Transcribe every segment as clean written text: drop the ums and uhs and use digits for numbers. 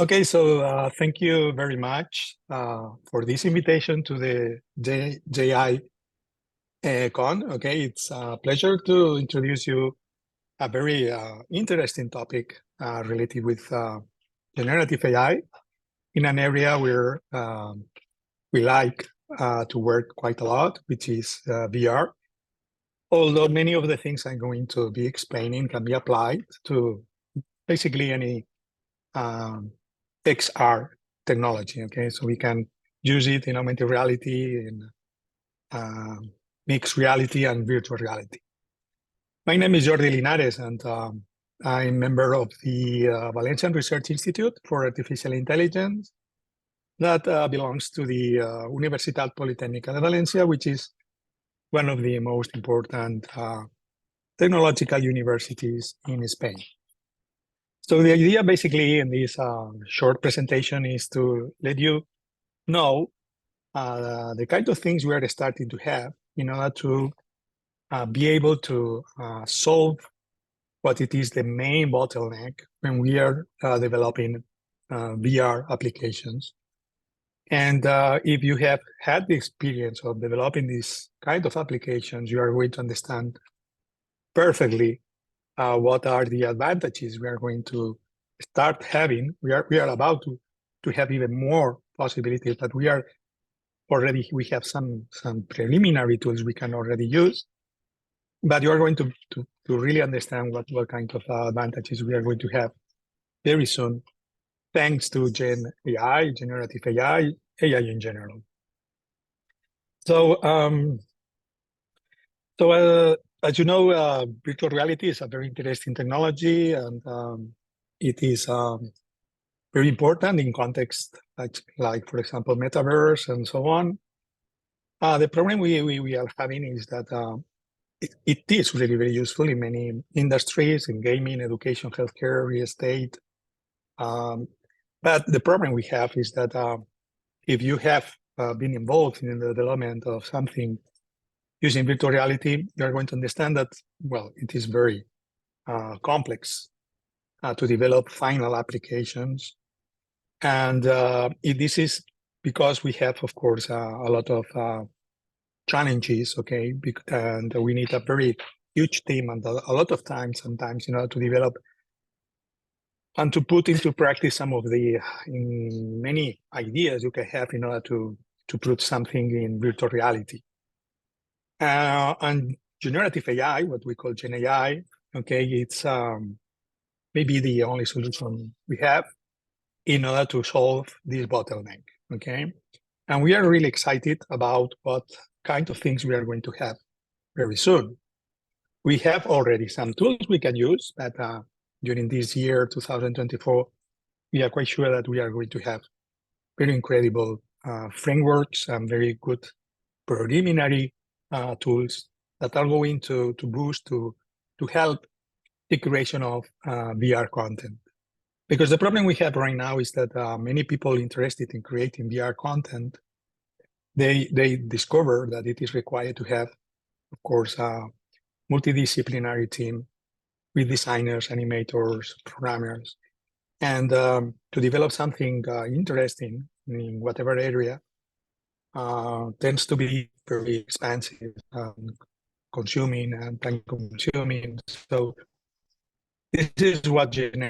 Okay, so thank you very much for this invitation to the JI Con. Okay, it's a pleasure to introduce you a very interesting topic related with generative AI in an area where we like to work quite a lot, which is VR. Although many of the things I'm going to be explaining can be applied to basically any XR technology. Okay, so we can use it in augmented reality, in mixed reality, and virtual reality. My name is Jordi Linares, and I'm member of the Valencian Research Institute for Artificial Intelligence that belongs to the Universitat Politécnica de Valencia, which is one of the most important technological universities in Spain. So the idea basically in this short presentation is to let you know the kind of things we are starting to have in order to be able to solve what it is the main bottleneck when we are developing VR applications. And if you have had the experience of developing this kind of applications, you are going to understand perfectly what are the advantages we are going to start having. We are about to have even more possibilities, but we have some preliminary tools we can already use. But you are going to really understand what kind of advantages we are going to have very soon, thanks to Gen AI, generative AI, AI in general. So, as you know, virtual reality is a very interesting technology, and it is very important in context like for example, metaverse and so on. The problem we are having is that it is really very useful in many industries, in gaming, education, healthcare, real estate. But the problem we have is that if you have been involved in the development of something using virtual reality, you're going to understand that, well, it is very complex to develop final applications. And this is because we have, of course, a lot of challenges, okay? And we need a very huge team and a lot of time sometimes, to develop and to put into practice some of the many ideas you can have in order to put something in virtual reality. And generative AI, what we call Gen AI, okay, it's maybe the only solution we have in order to solve this bottleneck, okay? And we are really excited about what kind of things we are going to have very soon. We have already some tools we can use, but during this year, 2024, we are quite sure that we are going to have very incredible frameworks and very good preliminary tools that are going to boost, to help the creation of VR content. Because the problem we have right now is that many people interested in creating VR content, they discover that it is required to have, of course, a multidisciplinary team with designers, animators, programmers, and to develop something interesting in whatever area tends to be very expensive, consuming and time consuming. So this is what Gen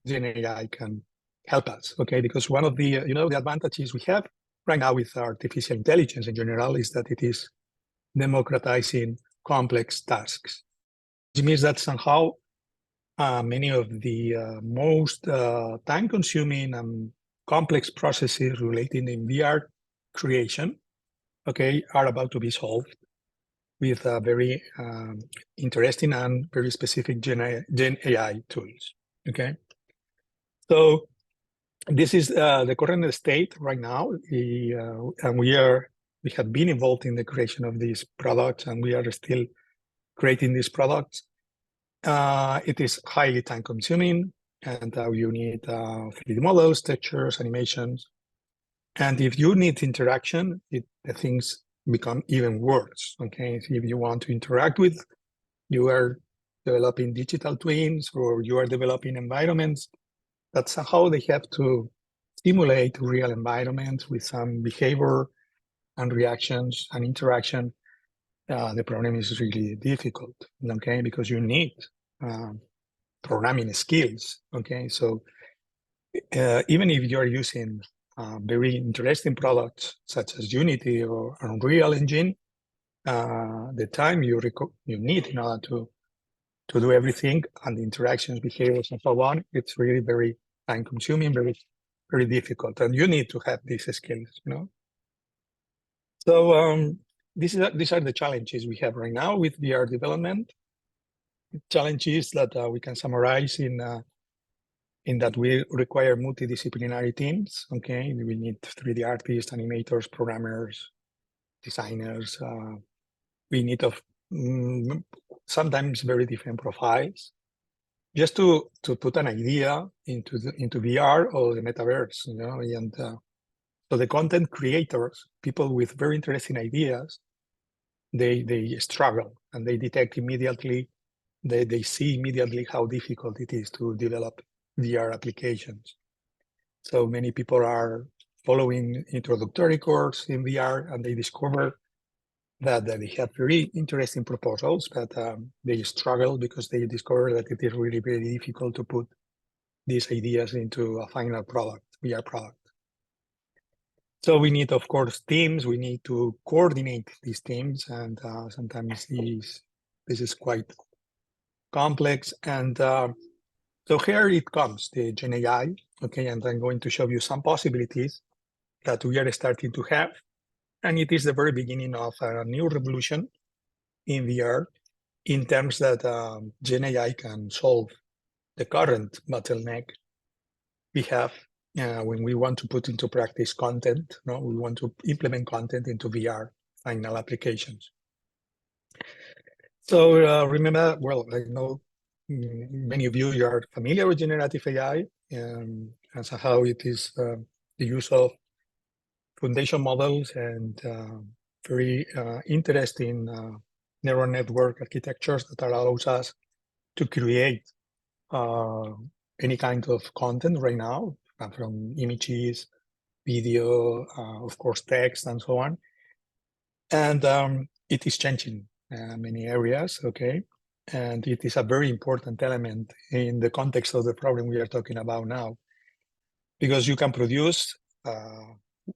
AI can help us, okay? Because one of the the advantages we have right now with artificial intelligence in general is that it is democratizing complex tasks. It means that somehow many of the most time-consuming and complex processes related in VR creation, okay, are about to be solved with very interesting and very specific Gen AI tools, okay? So this is the current state right now, and we have been involved in the creation of these products, and we are still creating these products. It is highly time-consuming, and you need 3D models, textures, animations. And if you need interaction, the things become even worse, okay? So if you want to interact with, you are developing digital twins, or you are developing environments That's how they have to simulate real environments with some behavior and reactions and interaction. The problem is really difficult, okay, because you need programming skills, okay? So even if you're using very interesting products such as Unity or Unreal Engine, the time you need in order to do everything and the interactions, behaviors, and so on, it's really very time-consuming, very difficult, and you need to have these skills, you know. So these are the challenges we have right now with VR development. Challenges that we can summarize in that we require multidisciplinary teams. Okay, we need 3D artists, animators, programmers, designers. We need sometimes very different profiles, just to put an idea into VR or the metaverse, you know. And so the content creators, people with very interesting ideas, they struggle and they detect immediately. They see immediately how difficult it is to develop VR applications. So many people are following introductory course in VR, and they discover that they have very interesting proposals, but they struggle because they discover that it is really very difficult to put these ideas into a final product, VR product. So we need, of course, teams. We need to coordinate these teams, and sometimes this is quite complex. And so here it comes, the Gen AI, okay, and I'm going to show you some possibilities that we are starting to have. And it is the very beginning of a new revolution in VR in terms that Gen AI can solve the current bottleneck we have when we want to put into practice content. No, we want to implement content into VR final applications. So remember, well, I know many of you are familiar with generative AI and so how it is the use of foundation models and very interesting neural network architectures that allows us to create any kind of content right now, from images, video, of course, text, and so on. And it is changing many areas, okay? And it is a very important element in the context of the problem we are talking about now, because you can produce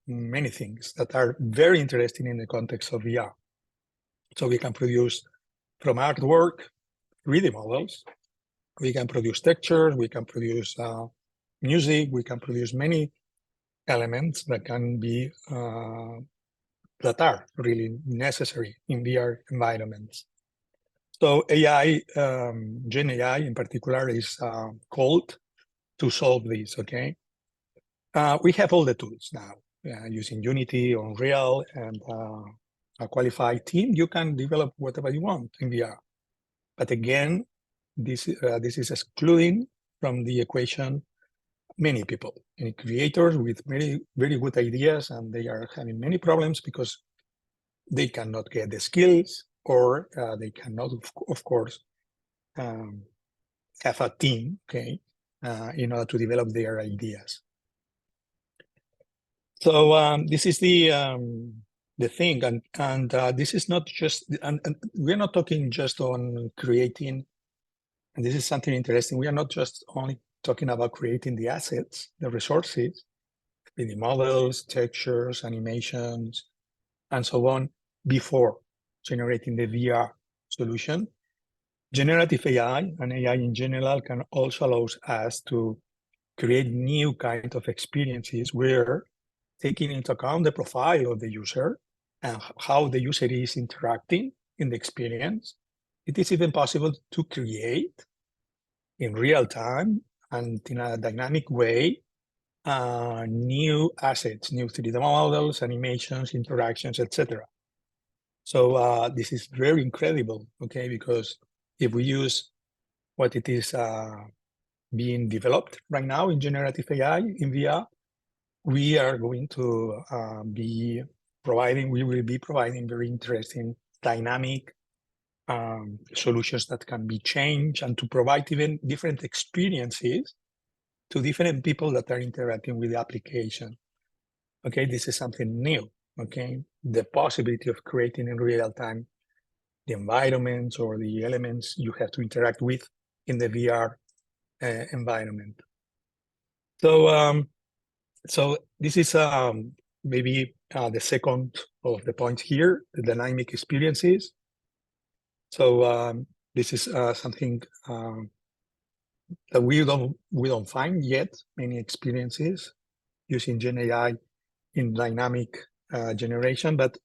many things that are very interesting in the context of VR. So we can produce from artwork, 3D models, we can produce textures, we can produce music, we can produce many elements that can be that are really necessary in VR environments. So AI, Gen AI in particular, is called to solve this, okay? We have all the tools now using Unity, Unreal, and a qualified team. You can develop whatever you want in VR. But again, this is excluding from the equation many people, many creators with very good ideas, and they are having many problems because they cannot get the skills, or they cannot, of course, have a team, okay, in order to develop their ideas. So this is the thing, and this is not just, and we're not talking just on creating, and this is something interesting. We are not just only talking about creating the assets, the resources, the models, textures, animations, and so on before generating the VR solution. Generative AI and AI in general can also allow us to create new kind of experiences where, taking into account the profile of the user and how the user is interacting in the experience, it is even possible to create in real time and in a dynamic way new assets, new 3D models, animations, interactions, etc. So this is very incredible, okay? Because if we use what it is being developed right now in generative AI in VR, we are going to we will be providing very interesting, dynamic solutions that can be changed, and to provide even different experiences to different people that are interacting with the application. Okay, this is something new. Okay, the possibility of creating in real time the environments or the elements you have to interact with in the VR environment. So this is maybe the second of the points here, the dynamic experiences. So this is something that we don't find yet many experiences using Gen AI in dynamic generation. But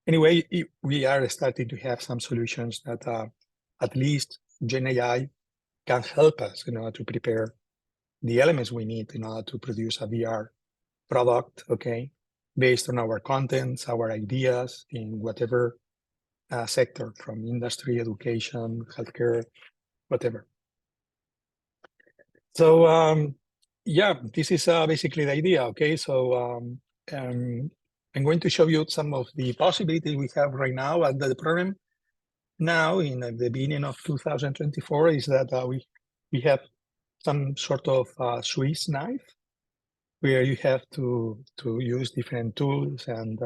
anyway, we are starting to have some solutions that at least Gen AI can help us in order to prepare the elements we need in order to produce a VR product, okay, based on our contents, our ideas in whatever sector, from industry, education, healthcare, whatever. So yeah, this is basically the idea, okay? So I'm going to show you some of the possibilities we have right now, and the problem now in the beginning of 2024 is that we have some sort of Swiss knife where you have to use different tools, and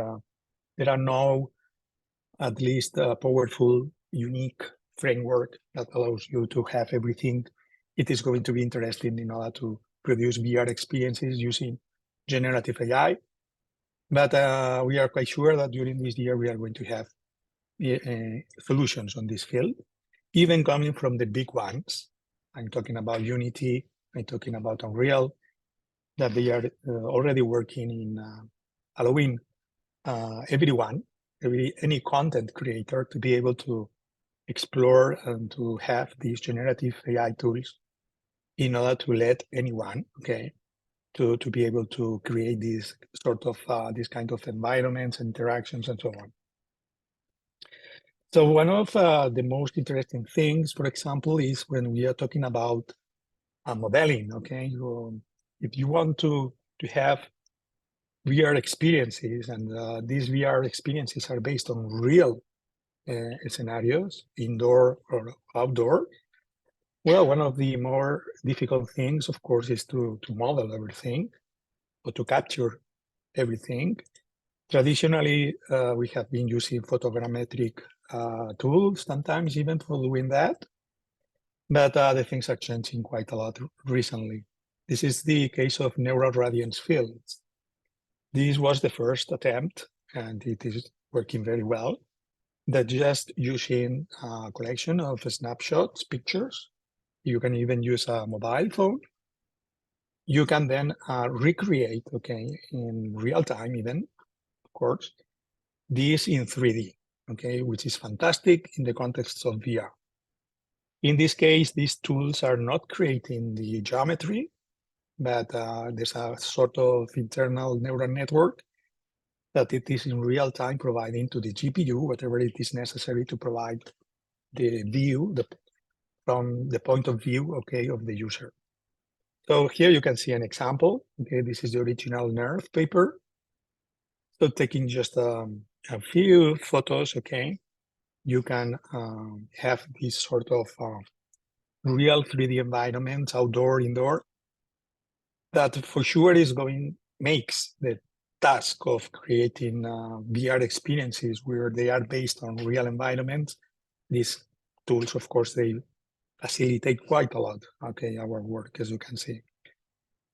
there are no, at least, powerful, unique framework that allows you to have everything. It is going to be interesting in order to produce VR experiences using generative AI. But we are quite sure that during this year we are going to have solutions on this field, even coming from the big ones. I'm talking about Unity, I'm talking about Unreal, that they are already working in allowing any content creator to be able to explore and to have these generative AI tools in order to let anyone, okay, to be able to create these sort of this kind of environments, interactions, and so on. So one of the most interesting things, for example, is when we are talking about modeling, okay? If you want to have VR experiences, and these VR experiences are based on real scenarios, indoor or outdoor, well, one of the more difficult things, of course, is to model everything or to capture everything. Traditionally, we have been using photogrammetric tools, sometimes even for doing that. But the things are changing quite a lot recently. This is the case of neural radiance fields. This was the first attempt, and it is working very well, that just using a collection of snapshots, pictures, you can even use a mobile phone. You can then recreate, okay, in real time even, of course, this in 3D, okay, which is fantastic in the context of VR. In this case, these tools are not creating the geometry, but there's a sort of internal neural network that it is in real time providing to the GPU, whatever it is necessary to provide the view from the point of view, okay, of the user. So here you can see an example. Okay, this is the original NERF paper. So taking just a few photos, okay, you can have this sort of real 3D environments, outdoor, indoor, that for sure makes the task of creating VR experiences where they are based on real environments. These tools, of course, they facilitate quite a lot, okay, our work, as you can see.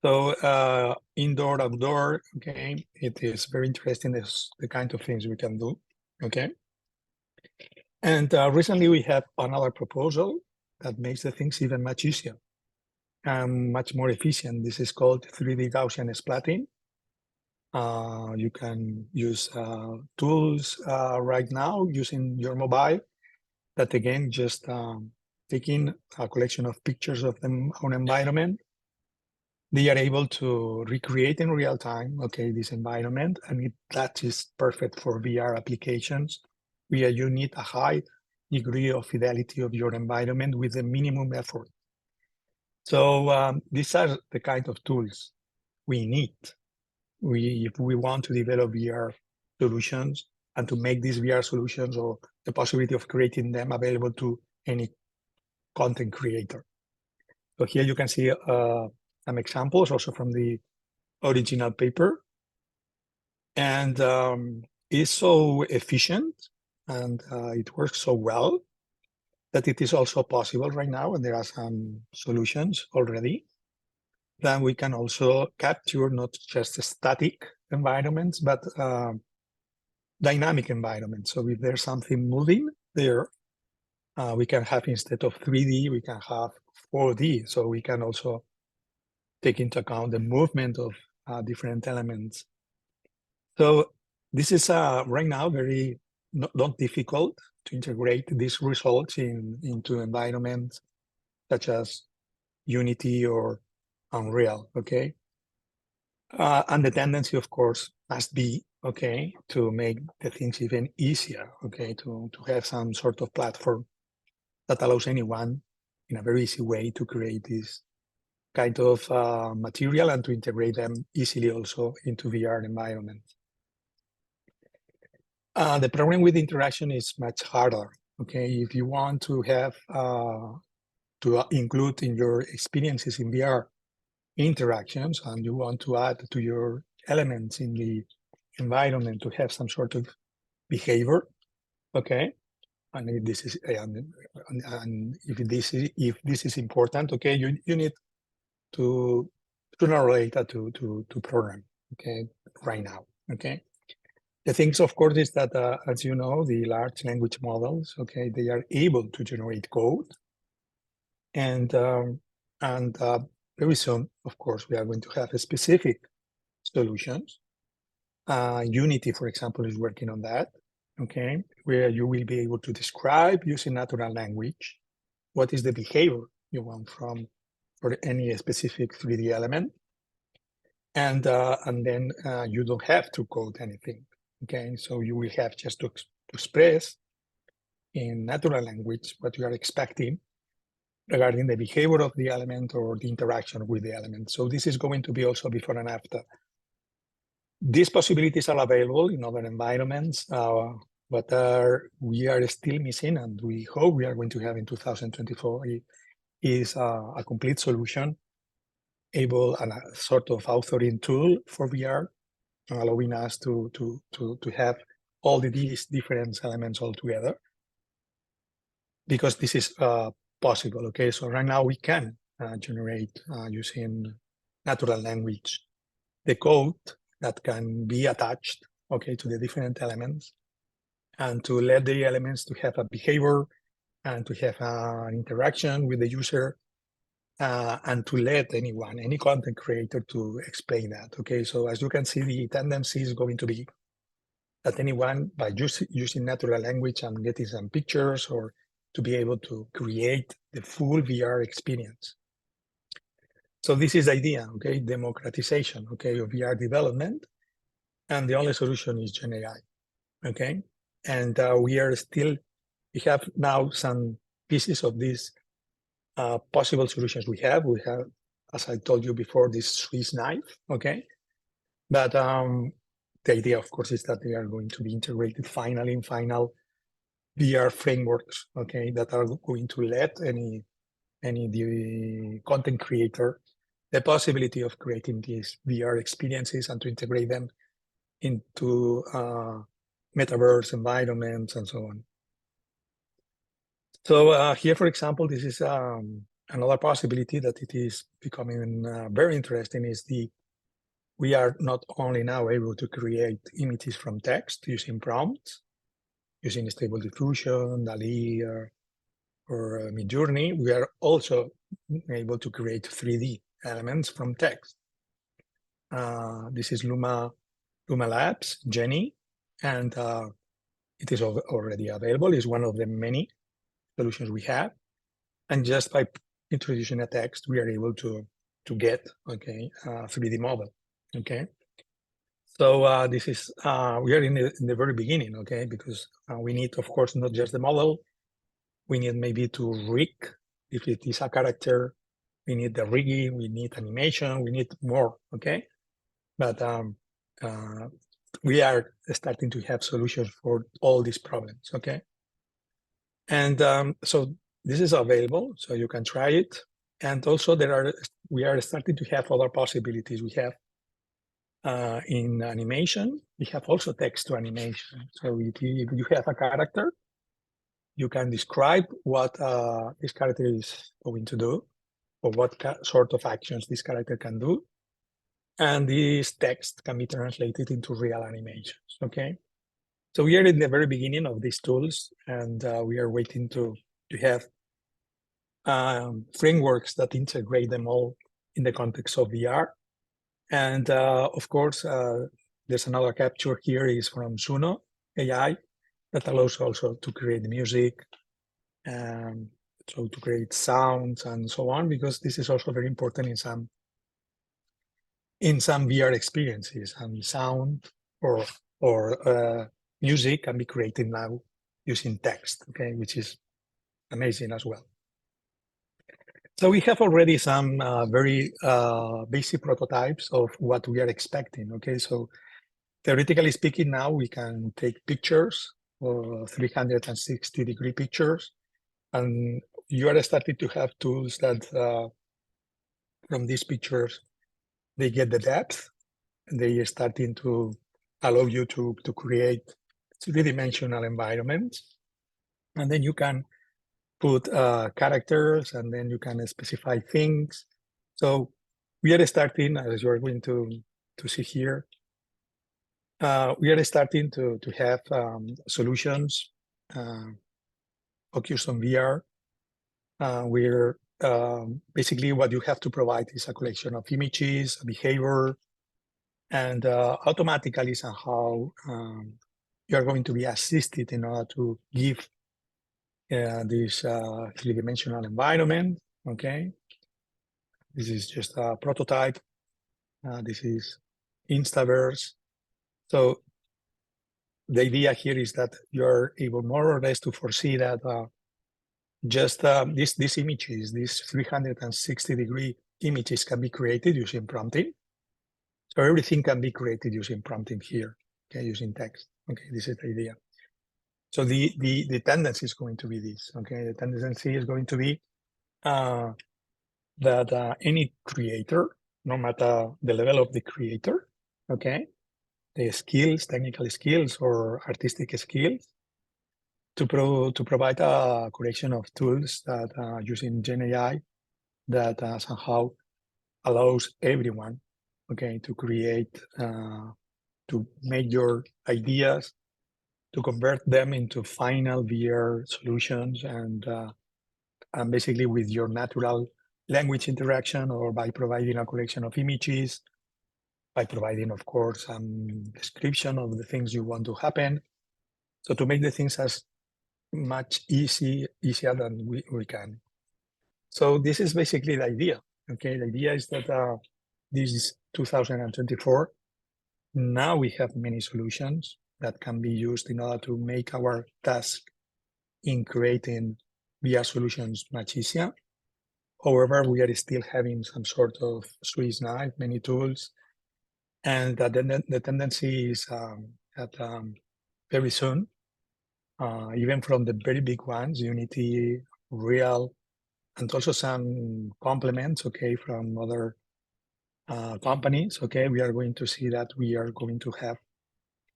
So indoor, outdoor, okay, it is very interesting, the kind of things we can do, okay? And recently we have another proposal that makes the things even much easier and much more efficient. This is called 3D Gaussian splatting. You can use tools right now using your mobile that, again, just taking a collection of pictures of them on environment. They are able to recreate in real time, okay, this environment, and that is perfect for VR applications where you need a high degree of fidelity of your environment with the minimum effort. So these are the kind of tools we need if we want to develop VR solutions and to make these VR solutions or the possibility of creating them available to any content creator. So here you can see some examples also from the original paper. And it's so efficient and it works so well that it is also possible right now, and there are some solutions already, that we can also capture not just static environments, but dynamic environments. So if there's something moving there, we can have, instead of 3D, we can have 4D. So we can also take into account the movement of different elements. So this is right now very not difficult to integrate these results into environments such as Unity or Unreal, okay? And the tendency, of course, must be, okay, to make the things even easier, okay, to have some sort of platform that allows anyone in a very easy way to create this kind of material and to integrate them easily also into VR environments. The problem with interaction is much harder, okay? If you want to have, to include in your experiences in VR interactions, and you want to add to your elements in the environment to have some sort of behavior, okay? And if this is, and if this is important, okay, you need to generate that to program, okay, right now, okay? The things, of course, is that, as you know, the large language models, okay, they are able to generate code. And very soon, of course, we are going to have a specific solutions. Unity, for example, is working on that, okay, where you will be able to describe using natural language what is the behavior you want for any specific 3D element. And then you don't have to code anything, okay? So you will have just to express in natural language what you are expecting regarding the behavior of the element or the interaction with the element. So this is going to be also before and after. These possibilities are available in other environments, but we are still missing, and we hope we are going to have in 2024 is a complete solution, able and a sort of authoring tool for VR, allowing us to have all these different elements all together, because this is possible. Okay, so right now we can generate using natural language the code that can be attached, okay, to the different elements, and to let the elements to have a behavior and to have an interaction with the user, and to let anyone, any content creator, to explain that. Okay, so as you can see, the tendency is going to be that anyone, by using natural language and getting some pictures, or to be able to create the full VR experience. So this is the idea, okay, democratization, okay, of VR development, and the only solution is Gen AI, okay? And we have now some pieces of these possible solutions we have. We have, as I told you before, this Swiss knife, okay? But the idea, of course, is that they are going to be integrated finally in final VR frameworks, okay, that are going to let any the content creator the possibility of creating these VR experiences and to integrate them into metaverse environments and so on. So here, for example, this is another possibility that it is becoming very interesting, is we are not only now able to create images from text using prompts, using Stable Diffusion, DALL-E, or Midjourney, we are also able to create 3D elements from text. This is Luma Labs, Jenny, and it is already available. It's one of the many solutions we have. And just by introducing a text, we are able to get, okay, a 3D model, okay? So this is, we are in the very beginning, okay? Because we need, of course, not just the model. We need maybe to rig, if it is a character, we need the rigging, we need animation, we need more, okay? But we are starting to have solutions for all these problems, okay? And so this is available, so you can try it. And also there are we are starting to have other possibilities. We have in animation, we have also text to animation. So if you have a character, you can describe what this character is going to do, or what sort of actions this character can do. And this text can be translated into real animations, okay? So we are in the very beginning of these tools, and we are waiting to have frameworks that integrate them all in the context of VR. And of course, there's another capture here is from Suno AI that allows also to create music, and so to create sounds and so on, because this is also very important in some VR experiences, and sound or music can be created now using text, okay, which is amazing as well. So we have already some very basic prototypes of what we are expecting, okay? So theoretically speaking, now we can take pictures, 360-degree pictures, and you are starting to have tools that from these pictures, they get the depth, and they are starting to allow you to create three-dimensional environments. And then you can put characters, and then you can specify things. So we are starting, as you are going to see here, we are starting to have solutions focused on VR. We're basically what you have to provide is a collection of images, behavior, and automatically somehow you are going to be assisted in order to give this three-dimensional environment, okay? This is just a prototype. This is Instaverse. So the idea here is that you're able more or less to foresee that just these images, these 360-degree images can be created using prompting. So everything can be created using prompting here, okay, using text. Okay, this is the idea. So the tendency is going to be this, okay? The tendency is going to be that any creator, no matter the level of the creator, okay, the skills, technical skills or artistic skills, to provide a collection of tools that using Gen AI that somehow allows everyone, okay, to create, to make your ideas, to convert them into final VR solutions, and basically with your natural language interaction, or by providing a collection of images, by providing, of course, some description of the things you want to happen. So to make the things as much easier than we can. So this is basically the idea, okay? The idea is that this is 2024. Now we have many solutions that can be used in order to make our task in creating VR solutions much easier. However, we are still having some sort of Swiss knife, many tools, and the tendency is that very soon, even from the very big ones, Unity, Real, and also some complements, okay, from other companies, okay, we are going to see that we are going to have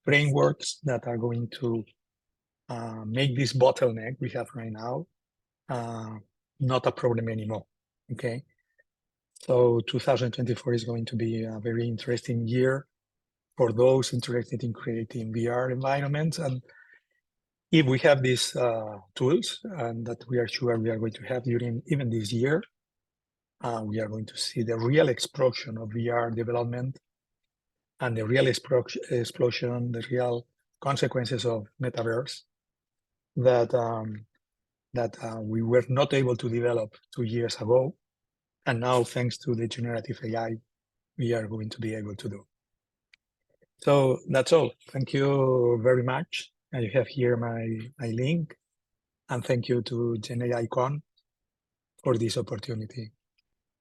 frameworks that are going to make this bottleneck we have right now not a problem anymore, okay? So 2024 is going to be a very interesting year for those interested in creating VR environments. And if we have these tools, and that we are sure we are going to have during even this year, we are going to see the real explosion of VR development, and the real explosion, the real consequences of metaverse that we were not able to develop 2 years ago. And now, thanks to the generative AI, we are going to be able to do. So that's all. Thank you very much. And you have here my link. And thank you to GenAICon for this opportunity.